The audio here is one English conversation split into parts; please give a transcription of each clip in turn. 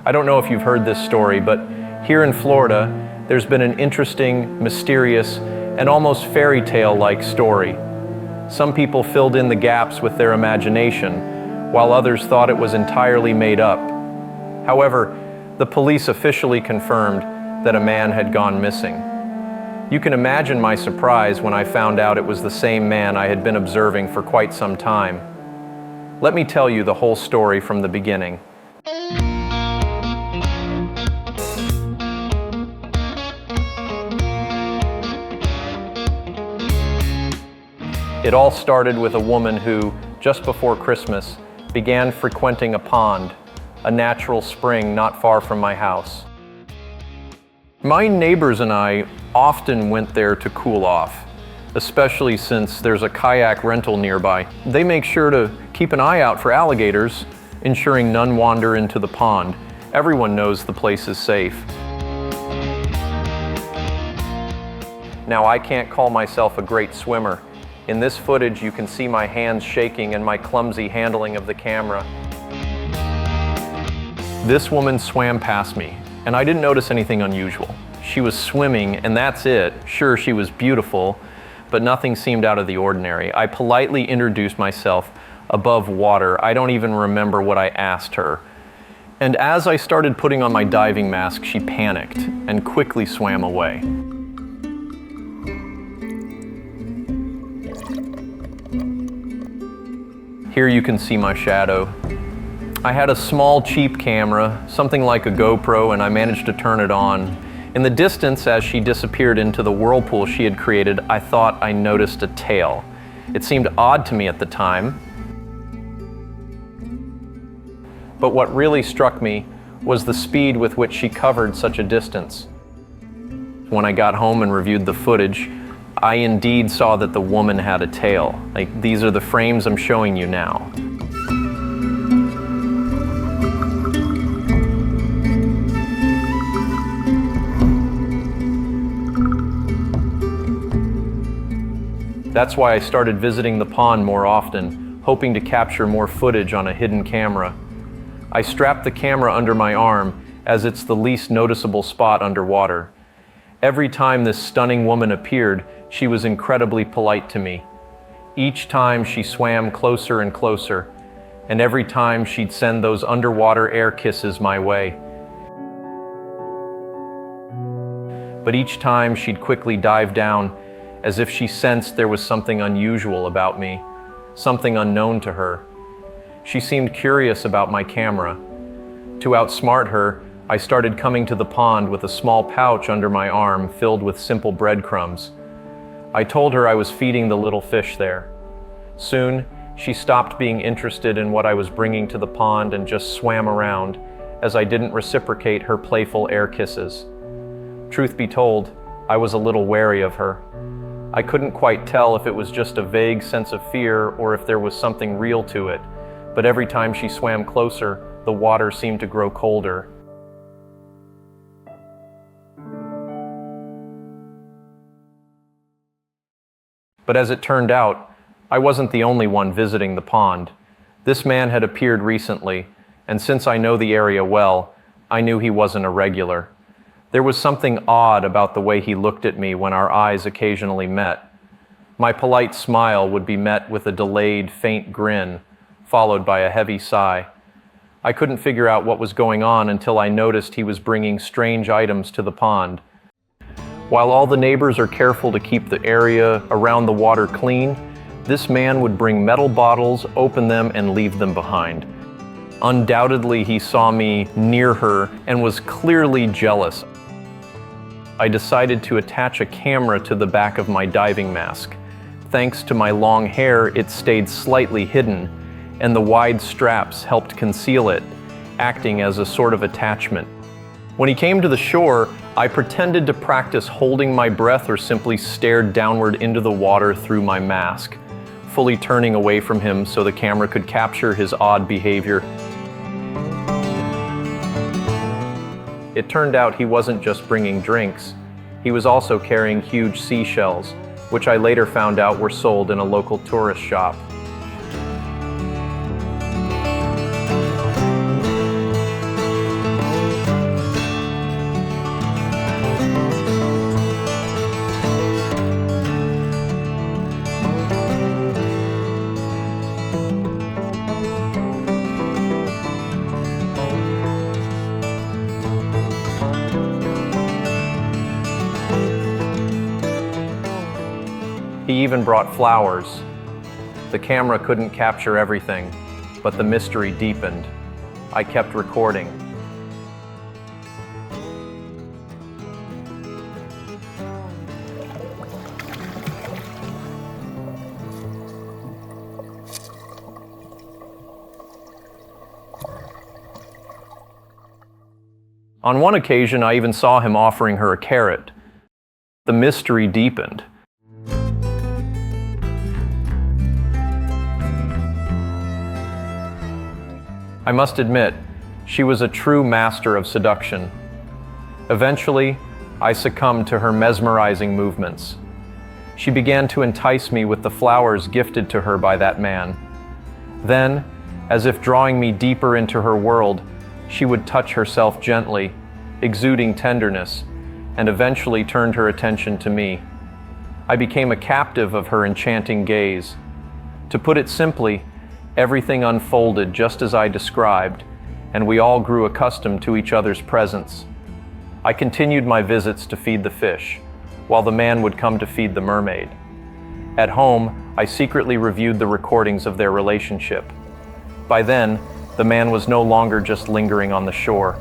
I don't know if you've heard this story, but here in Florida, there's been an interesting, mysterious, and almost fairy tale-like story. Some people filled in the gaps with their imagination, while others thought it was entirely made up. However, the police officially confirmed that a man had gone missing. You can imagine my surprise when I found out it was the same man I had been observing for quite some time. Let me tell you the whole story from the beginning. It all started with a woman who, just before Christmas, began frequenting a pond, a natural spring not far from my house. My neighbors and I often went there to cool off, especially since there's a kayak rental nearby. They make sure to keep an eye out for alligators, ensuring none wander into the pond. Everyone knows the place is safe. Now, I can't call myself a great swimmer. In this footage, you can see my hands shaking and my clumsy handling of the camera. This woman swam past me, and I didn't notice anything unusual. She was swimming, and that's it. Sure, she was beautiful, but nothing seemed out of the ordinary. I politely introduced myself above water. I don't even remember what I asked her. And as I started putting on my diving mask, she panicked and quickly swam away. Here you can see my shadow. I had a small, cheap camera, something like a GoPro, and I managed to turn it on. In the distance, as she disappeared into the whirlpool she had created, I thought I noticed a tail. It seemed odd to me at the time. But what really struck me was the speed with which she covered such a distance. When I got home and reviewed the footage, I indeed saw that the woman had a tail. Like, these are the frames I'm showing you now. That's why I started visiting the pond more often, hoping to capture more footage on a hidden camera. I strapped the camera under my arm, as it's the least noticeable spot underwater. Every time this stunning woman appeared, she was incredibly polite to me. Each time she swam closer and closer, and every time she'd send those underwater air kisses my way. But each time she'd quickly dive down, as if she sensed there was something unusual about me, something unknown to her. She seemed curious about my camera. To outsmart her, I started coming to the pond with a small pouch under my arm filled with simple breadcrumbs. I told her I was feeding the little fish there. Soon, she stopped being interested in what I was bringing to the pond and just swam around, as I didn't reciprocate her playful air kisses. Truth be told, I was a little wary of her. I couldn't quite tell if it was just a vague sense of fear or if there was something real to it, but every time she swam closer, the water seemed to grow colder. But as it turned out, I wasn't the only one visiting the pond. This man had appeared recently, and since I know the area well, I knew he wasn't a regular. There was something odd about the way he looked at me when our eyes occasionally met. My polite smile would be met with a delayed, faint grin, followed by a heavy sigh. I couldn't figure out what was going on until I noticed he was bringing strange items to the pond. While all the neighbors are careful to keep the area around the water clean, this man would bring metal bottles, open them, and leave them behind. Undoubtedly, he saw me near her and was clearly jealous. I decided to attach a camera to the back of my diving mask. Thanks to my long hair, it stayed slightly hidden, and the wide straps helped conceal it, acting as a sort of attachment. When he came to the shore, I pretended to practice holding my breath or simply stared downward into the water through my mask, fully turning away from him so the camera could capture his odd behavior. It turned out he wasn't just bringing drinks. He was also carrying huge seashells, which I later found out were sold in a local tourist shop. He even brought flowers. The camera couldn't capture everything, but the mystery deepened. I kept recording. On one occasion, I even saw him offering her a carrot. The mystery deepened. I must admit, she was a true master of seduction. Eventually, I succumbed to her mesmerizing movements. She began to entice me with the flowers gifted to her by that man. Then, as if drawing me deeper into her world, she would touch herself gently, exuding tenderness, and eventually turned her attention to me. I became a captive of her enchanting gaze. To put it simply, everything unfolded just as I described, and we all grew accustomed to each other's presence. I continued my visits to feed the fish, while the man would come to feed the mermaid. At home, I secretly reviewed the recordings of their relationship. By then, the man was no longer just lingering on the shore.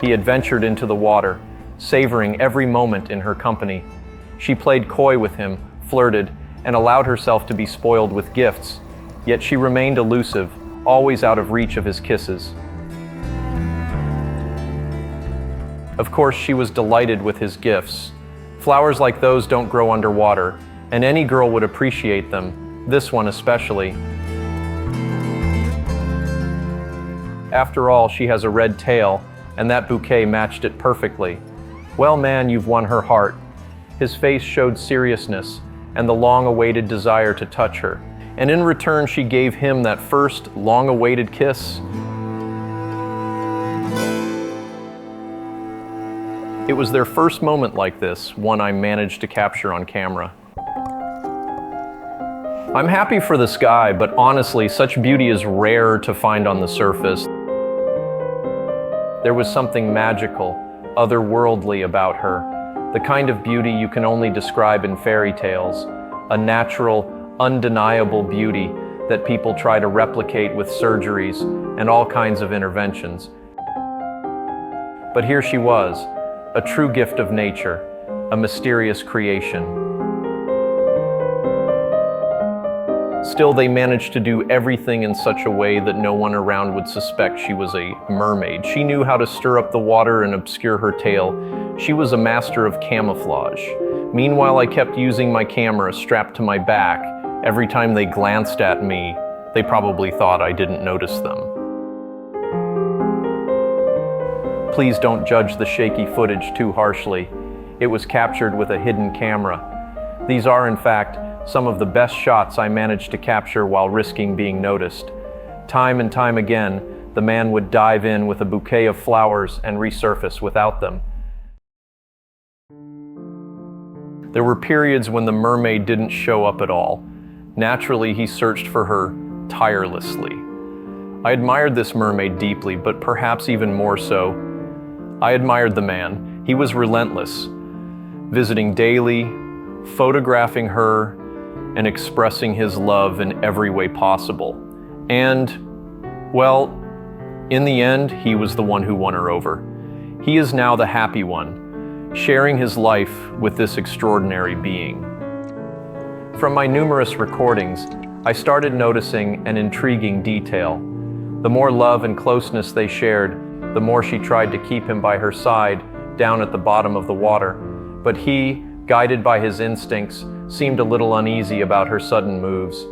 He had ventured into the water, savoring every moment in her company. She played coy with him, flirted, and allowed herself to be spoiled with gifts, yet she remained elusive, always out of reach of his kisses. Of course, she was delighted with his gifts. Flowers like those don't grow underwater, and any girl would appreciate them, this one especially. After all, she has a red tail, and that bouquet matched it perfectly. Well, man, you've won her heart. His face showed seriousness and the long-awaited desire to touch her, and in return she gave him that first long-awaited kiss. It was their first moment like this, one I managed to capture on camera. I'm happy for this guy, but honestly, such beauty is rare to find on the surface. There was something magical, otherworldly about her, the kind of beauty you can only describe in fairy tales, a natural, undeniable beauty that people try to replicate with surgeries and all kinds of interventions. But here she was, a true gift of nature, a mysterious creation. Still, they managed to do everything in such a way that no one around would suspect she was a mermaid. She knew how to stir up the water and obscure her tail. She was a master of camouflage. Meanwhile, I kept using my camera strapped to my back. Every time they glanced at me, they probably thought I didn't notice them. Please don't judge the shaky footage too harshly. It was captured with a hidden camera. These are, in fact, some of the best shots I managed to capture while risking being noticed. Time and time again, the man would dive in with a bouquet of flowers and resurface without them. There were periods when the mermaid didn't show up at all. Naturally, he searched for her tirelessly. I admired this mermaid deeply, but perhaps even more so, I admired the man. He was relentless, visiting daily, photographing her, and expressing his love in every way possible. And, well, in the end, he was the one who won her over. He is now the happy one, sharing his life with this extraordinary being. From my numerous recordings, I started noticing an intriguing detail. The more love and closeness they shared, the more she tried to keep him by her side, down at the bottom of the water. But he, guided by his instincts, seemed a little uneasy about her sudden moves.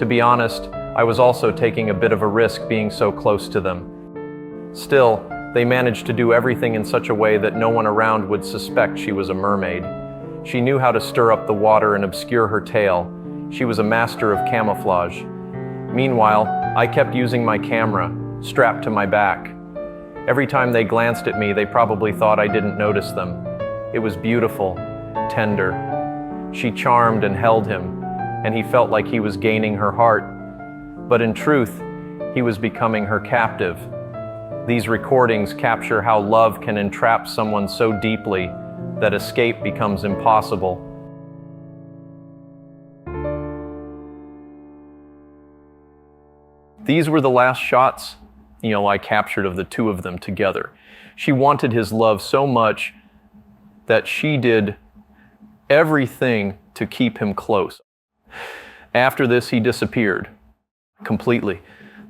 To be honest, I was also taking a bit of a risk being so close to them. Still, they managed to do everything in such a way that no one around would suspect she was a mermaid. She knew how to stir up the water and obscure her tail. She was a master of camouflage. Meanwhile, I kept using my camera, strapped to my back. Every time they glanced at me, they probably thought I didn't notice them. It was beautiful, tender. She charmed and held him, and he felt like he was gaining her heart. But in truth, he was becoming her captive. These recordings capture how love can entrap someone so deeply that escape becomes impossible. These were the last shots, I captured of the two of them together. She wanted his love so much that she did everything to keep him close. After this, he disappeared completely.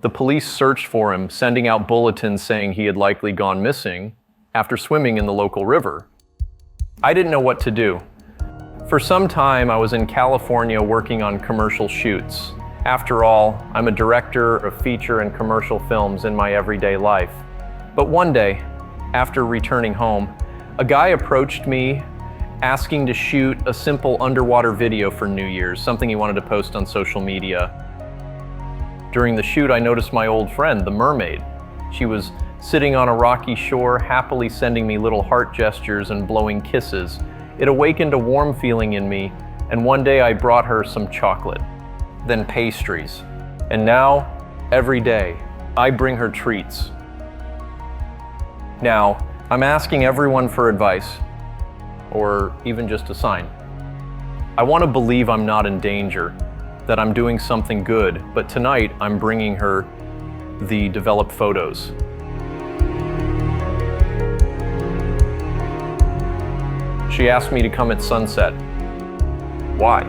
The police searched for him, sending out bulletins saying he had likely gone missing after swimming in the local river. I didn't know what to do. For some time, I was in California working on commercial shoots. After all, I'm a director of feature and commercial films in my everyday life. But one day, after returning home, a guy approached me asking to shoot a simple underwater video for New Year's, something he wanted to post on social media. During the shoot, I noticed my old friend, the mermaid. She was sitting on a rocky shore, happily sending me little heart gestures and blowing kisses. It awakened a warm feeling in me, and one day I brought her some chocolate, then pastries. And now, every day, I bring her treats. Now, I'm asking everyone for advice, or even just a sign. I want to believe I'm not in danger, that I'm doing something good, but tonight I'm bringing her the developed photos. She asked me to come at sunset. Why?